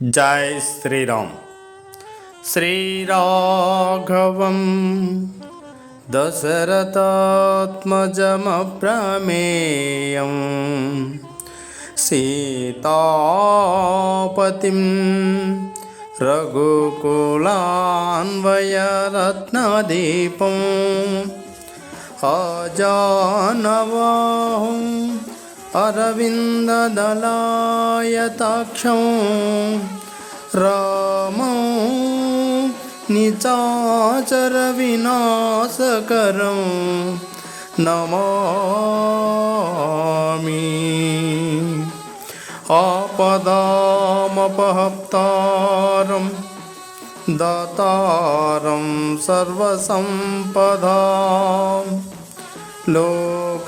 जय श्री राम। श्रीराघवं दशरथात्मजमप्रमेयं सीतापतिं रघुकुलान्वयरत्नदीपम् अजानवाहुं अरविन्ददलायताक्षं रामं निशाचरविनाशकरं नमामि। आपदामपहर्तारं दातारं सर्वसम्पदां लोकाभिरामं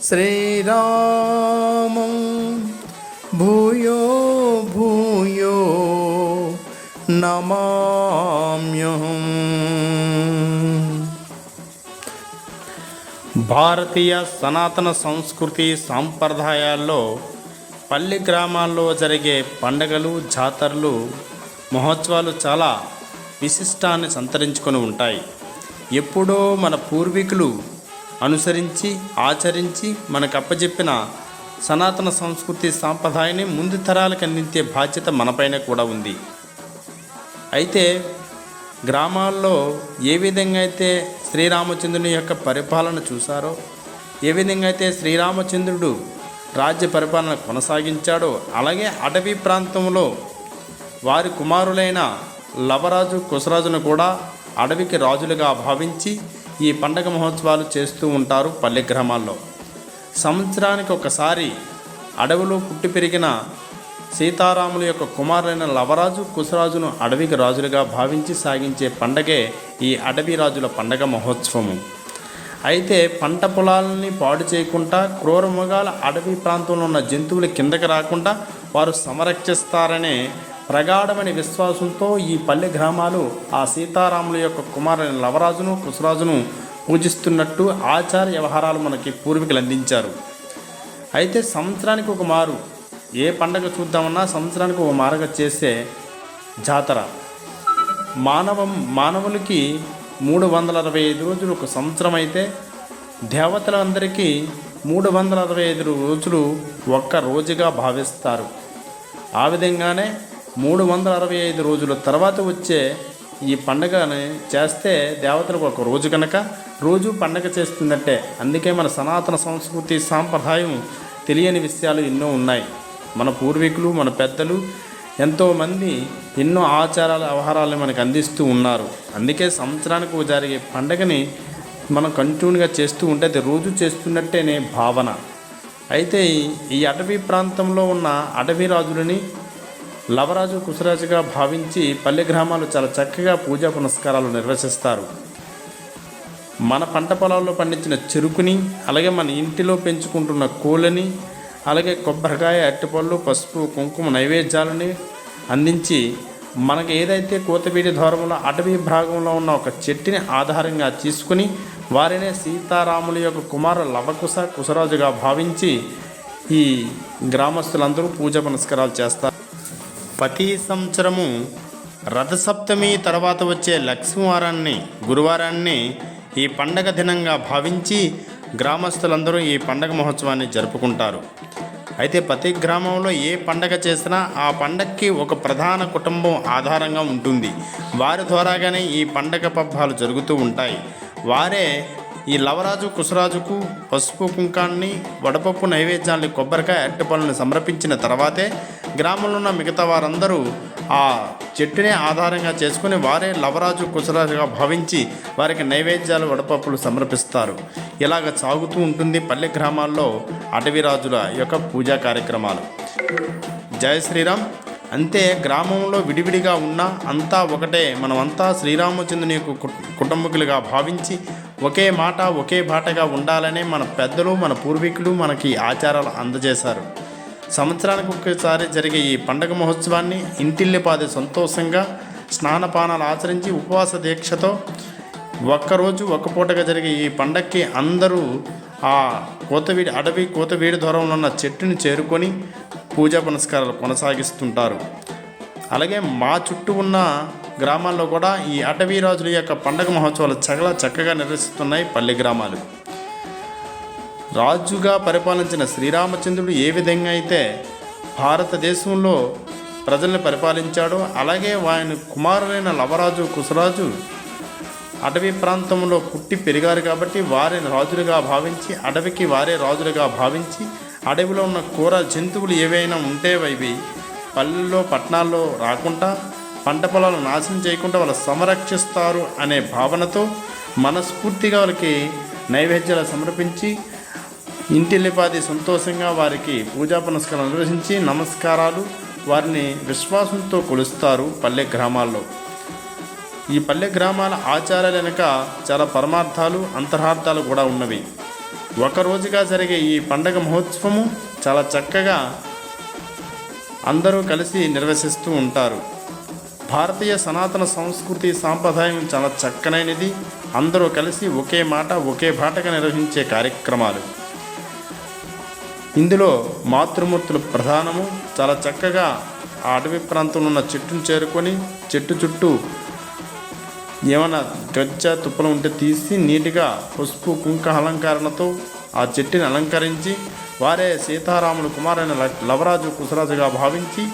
श्रीरामं भूयो भूयो नमाम्यहम्। భారతీయ సనాతన సంస్కృతి సాంప్రదాయాల్లో పల్లె గ్రామాల్లో జరిగే పండగలు, జాతరలు, మహోత్సవాలు చాలా విశిష్టాన్ని సంతరించుకొని ఉంటాయి. ఎప్పుడో మన పూర్వీకులు అనుసరించి ఆచరించి మనకు అప్పచెప్పిన సనాతన సంస్కృతి సాంప్రదాయాన్ని ముందు తరాలకు అందించే బాధ్యత మనపైన కూడా ఉంది. అయితే గ్రామాల్లో ఏ విధంగా అయితే శ్రీరామచంద్రుని యొక్క పరిపాలన చూశారో, ఏ విధంగా అయితే శ్రీరామచంద్రుడు రాజ్య పరిపాలన కొనసాగించాడో, అలాగే అటవీ ప్రాంతంలో వారి కుమారులైన లవరాజు, కుశరాజును కూడా అడవికి రాజులుగా భావించి ఈ పండగ మహోత్సవాలు చేస్తూ ఉంటారు పల్లె గ్రామాల్లో. సంవత్సరానికి ఒకసారి అడవిలో పుట్టి పెరిగిన సీతారాముల యొక్క కుమారులైన లవరాజు, కుశరాజును అడవికి రాజులుగా భావించి సాగించే పండగే ఈ అడవి రాజుల పండగ మహోత్సవము. అయితే పంట పొలాలని పాడు చేయకుండా, క్రూర మృగాల అడవి ప్రాంతంలో ఉన్న జంతువులు కిందకి రాకుండా వారు సంరక్షిస్తారనే ప్రగాఢమైన విశ్వాసంతో ఈ పల్లె గ్రామాలు ఆ సీతారాముల యొక్క కుమారులైన లవరాజును, కుశరాజును పూజిస్తున్నట్టు ఆచార వ్యవహారాలు మనకి పూర్వీకులు అందించారు. అయితే సంవత్సరానికి ఒక మారు ఏ పండగ చూద్దామన్నా సంవత్సరానికి ఒక మారుగా చేసే జాతర. మానవులకి 365 రోజులు ఒక సంవత్సరం అయితే, దేవతలందరికీ 365 రోజులు ఒక్క రోజుగా భావిస్తారు. ఆ విధంగానే 365 రోజుల తర్వాత వచ్చే ఈ పండగని చేస్తే దేవతలకు ఒక రోజు కనుక రోజు పండగ చేస్తున్నట్టే. అందుకే మన సనాతన సంస్కృతి సాంప్రదాయం తెలియని విషయాలు ఎన్నో ఉన్నాయి. మన పూర్వీకులు, మన పెద్దలు ఎంతోమంది ఎన్నో ఆచారాల వ్యవహారాలను మనకు అందిస్తూ ఉన్నారు. అందుకే సంవత్సరానికి జరిగే పండగని మనం కంటిన్యూగా చేస్తూ ఉంటే అది రోజు చేస్తున్నట్టేనే భావన. అయితే ఈ అటవీ ప్రాంతంలో ఉన్న అటవీ రాజులని లవరాజు, కుశరాజుగా భావించి పల్లె గ్రామాలు చాలా చక్కగా పూజా పునస్కారాలు నిర్వహిస్తారు. మన పంట పొలాల్లో పండించిన చెరుకుని, అలాగే మన ఇంటిలో పెంచుకుంటున్న కోళ్ళని, అలాగే కొబ్బరికాయ, అరటిపళ్ళు, పసుపు, కుంకుమ నైవేద్యాలని అందించి మనకు ఏదైతే కోతవీడి దూరంలో అటవీ భాగంలో ఉన్న ఒక చెట్టుని ఆధారంగా తీసుకుని వారినే సీతారాముల యొక్క కుమారు లవకుశ, కుశరాజుగా భావించి ఈ గ్రామస్తులందరూ పూజా పునస్కారాలు చేస్తారు. ప్రతి సంవత్సరము రథసప్తమి తర్వాత వచ్చే లక్ష్మీవారాన్ని, గురువారాన్ని ఈ పండగ దినంగా భావించి గ్రామస్తులందరూ ఈ పండగ మహోత్సవాన్ని జరుపుకుంటారు. అయితే ప్రతి గ్రామంలో ఏ పండగ చేసినా ఆ పండగకి ఒక ప్రధాన కుటుంబం ఆధారంగా ఉంటుంది. వారి ద్వారాగానే ఈ పండగ పబ్బాలు జరుగుతూ ఉంటాయి. వారే ఈ లవరాజు, కుశరాజుకు పసుపు కుంకాన్ని, వడపప్పు నైవేద్యాన్ని, కొబ్బరికాయ, అరటిపళ్ళని సమర్పించిన తర్వాతే గ్రామంలో ఉన్న మిగతా వారందరూ ఆ చెట్టునే ఆధారంగా చేసుకుని వారే లవరాజు, కుశరాజుగా భావించి వారికి నైవేద్యాలు, వడపప్పులు సమర్పిస్తారు. ఇలాగ సాగుతూ ఉంటుంది పల్లె గ్రామాల్లో అటవీ రాజుల యొక్క పూజా కార్యక్రమాలు. జై శ్రీరామ్. అంతే గ్రామంలో విడివిడిగా ఉన్న అంతా ఒకటే, మనమంతా శ్రీరామచంద్రుని యొక్క కుటుంబకులుగా భావించి ఒకే మాట, ఒకే బాటగా ఉండాలనే మన పెద్దలు, మన పూర్వీకులు మనకి ఆచారాలు అందజేశారు. సంవత్సరానికి ఒకసారి జరిగే ఈ పండగ మహోత్సవాన్ని ఇంటిల్లిపాది సంతోషంగా స్నానపానాలు ఆచరించి ఉపవాస దీక్షతో ఒక్కరోజు ఒక్క పూటగా జరిగే ఈ పండగకి అందరూ ఆ కోతవీడి అడవి కోతవీడి దూరంలో ఉన్న చెట్టుని చేరుకొని పూజా పునస్కారాలు కొనసాగిస్తుంటారు. అలాగే మా చుట్టూ ఉన్న గ్రామాల్లో కూడా ఈ అటవీ రాజుల యొక్క పండగ మహోత్సవాలు చాలా చక్కగా నిర్వహిస్తున్నాయి పల్లె గ్రామాలు. రాజుగా పరిపాలించిన శ్రీరామచంద్రుడు ఏ విధంగా అయితే భారతదేశంలో ప్రజల్ని పరిపాలించాడో, అలాగే ఆయన కుమారులైన లవరాజు కుశరాజు అటవీ ప్రాంతంలో పుట్టి పెరిగారు కాబట్టి వారిని రాజులుగా భావించి, అడవికి వారే రాజులుగా భావించి, అడవిలో ఉన్న కూర జంతువులు ఏవైనా ఉంటే అవి పల్లెల్లో పట్టణాల్లో రాకుండా, పంట పొలాలు నాశనం చేయకుండా వాళ్ళు సంరక్షిస్తారు అనే భావనతో మనస్ఫూర్తిగా వాళ్ళకి నైవేద్యాలు సమర్పించి ఇంటిల్లిపాది సంతోషంగా వారికి పూజా పునస్కారాలు నిర్వహించి నమస్కారాలు వారిని విశ్వాసంతో కొలుస్తారు పల్లె గ్రామాల్లో. ఈ పల్లె గ్రామాల ఆచారాలు వెనుక చాలా పరమార్థాలు అంతరార్థాలు కూడా ఉన్నవి. ఒకరోజుగా జరిగే ఈ పండగ మహోత్సవము చాలా చక్కగా అందరూ కలిసి నిర్వహిస్తూ ఉంటారు. భారతీయ సనాతన సంస్కృతి సాంప్రదాయం చాలా చక్కనైనది. అందరూ కలిసి ఒకే మాట ఒకే బాటగా నిర్వహించే కార్యక్రమాలు. ఇందులో మాతృమూర్తులు ప్రధానము. చాలా చక్కగా ఆ అటవీ ప్రాంతంలో ఉన్న చెట్టును చేరుకొని చెట్టు చుట్టూ ఏమైనా గజ్జ తుప్పలు ఉంటే తీసి నీట్గా పసుపు కుంక అలంకరణతో ఆ చెట్టుని అలంకరించి వారే సీతారాముల కుమారైన లవరాజు కుశరాజుగా భావించి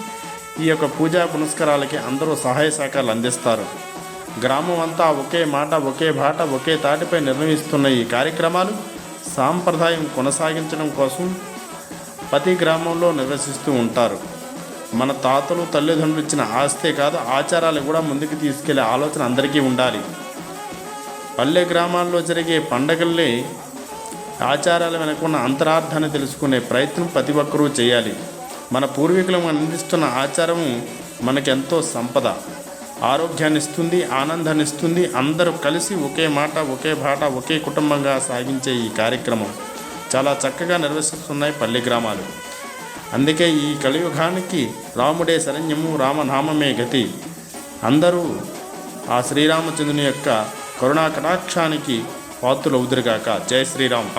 ఈ యొక్క పూజా పునస్కారాలకి అందరూ సహాయ సహకారాలు అందిస్తారు. గ్రామం అంతా ఒకే మాట ఒకే బాట ఒకే తాటిపై నిర్వహిస్తున్న ఈ కార్యక్రమాలు సాంప్రదాయం కొనసాగించడం కోసం ప్రతి గ్రామంలో నిర్వహిస్తూ ఉంటారు. మన తాతలు తల్లిదండ్రులు ఇచ్చిన ఆస్తే కాదు, ఆచారాలు కూడా ముందుకు తీసుకెళ్లే ఆలోచన అందరికీ ఉండాలి. పల్లె గ్రామాల్లో జరిగే పండగల్ని ఆచారాల వెనుకున్న అంతరార్థాన్ని తెలుసుకునే ప్రయత్నం ప్రతి ఒక్కరూ చేయాలి. మన పూర్వీకులు మనం అందిస్తున్న ఆచారము మనకెంతో సంపద, ఆరోగ్యాన్ని ఇస్తుంది, ఆనందాన్ని ఇస్తుంది. అందరూ కలిసి ఒకే మాట ఒకే బాట ఒకే కుటుంబంగా సాగించే ఈ కార్యక్రమం చాలా చక్కగా నిర్వహిస్తున్నాయి పల్లె గ్రామాలు. అందుకే ఈ కలియుగానికి రాముడే శరణ్యము, రామనామమే గతి. అందరూ ఆ శ్రీరామచంద్రుని యొక్క కరుణా కటాక్షానికి పాత్రులవుదురుగాక. జై శ్రీరామ్.